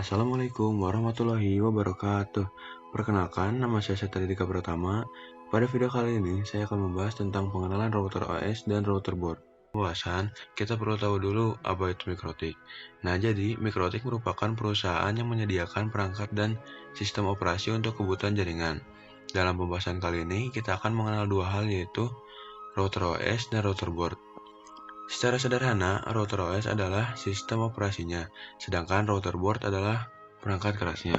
Assalamualaikum warahmatullahi wabarakatuh. Perkenalkan, nama saya Setri Dika Pratama. Pada video kali ini, saya akan membahas tentang pengenalan router OS dan router board. Pembahasan, kita perlu tahu dulu apa itu Mikrotik. Nah, jadi Mikrotik merupakan perusahaan yang menyediakan perangkat dan sistem operasi untuk kebutuhan jaringan. Dalam pembahasan kali ini, kita akan mengenal dua hal, yaitu router OS dan router board. Secara sederhana, router OS adalah sistem operasinya, sedangkan router board adalah perangkat kerasnya.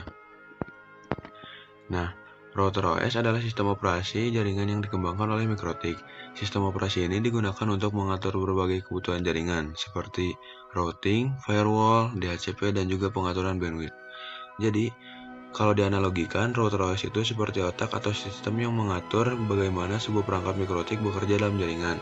Nah, router OS adalah sistem operasi jaringan yang dikembangkan oleh Mikrotik. Sistem operasi ini digunakan untuk mengatur berbagai kebutuhan jaringan, seperti routing, firewall, DHCP, dan juga pengaturan bandwidth. Jadi, kalau dianalogikan, router OS itu seperti otak atau sistem yang mengatur bagaimana sebuah perangkat Mikrotik bekerja dalam jaringan.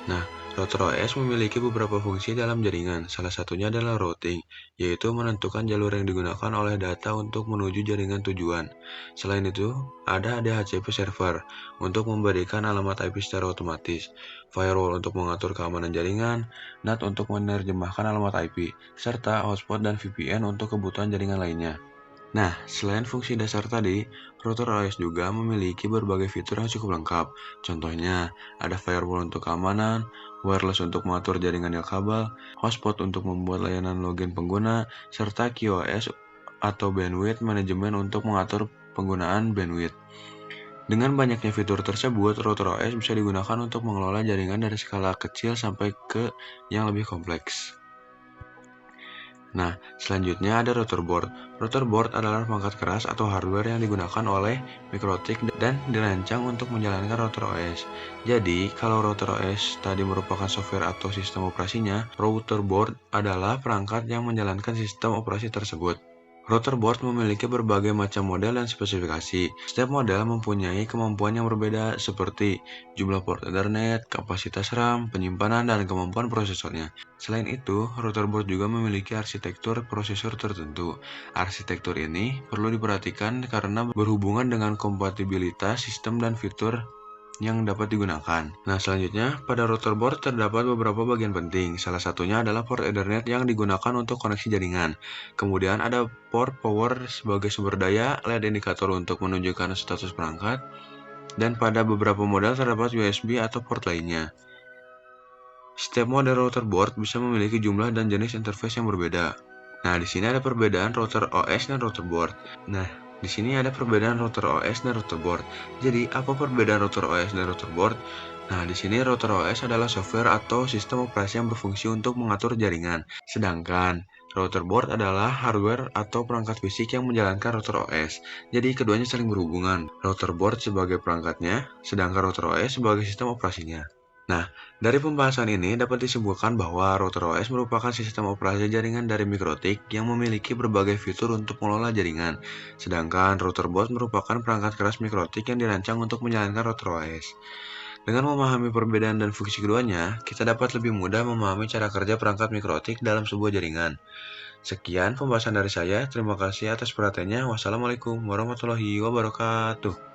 Nah, router OS memiliki beberapa fungsi dalam jaringan. Salah satunya adalah routing, yaitu menentukan jalur yang digunakan oleh data untuk menuju jaringan tujuan. Selain itu, ada DHCP server untuk memberikan alamat IP secara otomatis, firewall untuk mengatur keamanan jaringan, NAT untuk menerjemahkan alamat IP, serta hotspot dan VPN untuk kebutuhan jaringan lainnya. Nah, selain fungsi dasar tadi, router OS juga memiliki berbagai fitur yang cukup lengkap. Contohnya, ada firewall untuk keamanan, wireless untuk mengatur jaringan nirkabel, hotspot untuk membuat layanan login pengguna, serta QoS atau bandwidth manajemen untuk mengatur penggunaan bandwidth. Dengan banyaknya fitur tersebut, router OS bisa digunakan untuk mengelola jaringan dari skala kecil sampai ke yang lebih kompleks. Nah, selanjutnya ada router board. Router board adalah perangkat keras atau hardware yang digunakan oleh Mikrotik dan dirancang untuk menjalankan router OS. Jadi, kalau router OS tadi merupakan software atau sistem operasinya, router board adalah perangkat yang menjalankan sistem operasi tersebut. Router board memiliki berbagai macam model dan spesifikasi. Setiap model mempunyai kemampuan yang berbeda seperti jumlah port Ethernet, kapasitas RAM, penyimpanan, dan kemampuan prosesornya. Selain itu, router board juga memiliki arsitektur prosesor tertentu. Arsitektur ini perlu diperhatikan karena berhubungan dengan kompatibilitas sistem dan fitur yang dapat digunakan. Nah, selanjutnya, pada router board terdapat beberapa bagian penting. Salah satunya adalah port Ethernet yang digunakan untuk koneksi jaringan. Kemudian ada port power sebagai sumber daya, LED indikator untuk menunjukkan status perangkat, dan pada beberapa model terdapat USB atau port lainnya. Setiap model router board bisa memiliki jumlah dan jenis interface yang berbeda. Nah, di sini ada perbedaan router OS dan router board. Di sini ada perbedaan router OS dan router board. Jadi, apa perbedaan router OS dan router board? Nah, di sini router OS adalah software atau sistem operasi yang berfungsi untuk mengatur jaringan. Sedangkan router board adalah hardware atau perangkat fisik yang menjalankan router OS. Jadi, keduanya saling berhubungan. Router board sebagai perangkatnya, sedangkan router OS sebagai sistem operasinya. Nah, dari pembahasan ini dapat disimpulkan bahwa router OS merupakan sistem operasi jaringan dari Mikrotik yang memiliki berbagai fitur untuk mengelola jaringan. Sedangkan router board merupakan perangkat keras Mikrotik yang dirancang untuk menjalankan router OS. Dengan memahami perbedaan dan fungsi keduanya, kita dapat lebih mudah memahami cara kerja perangkat Mikrotik dalam sebuah jaringan. Sekian pembahasan dari saya. Terima kasih atas perhatiannya. Wassalamualaikum warahmatullahi wabarakatuh.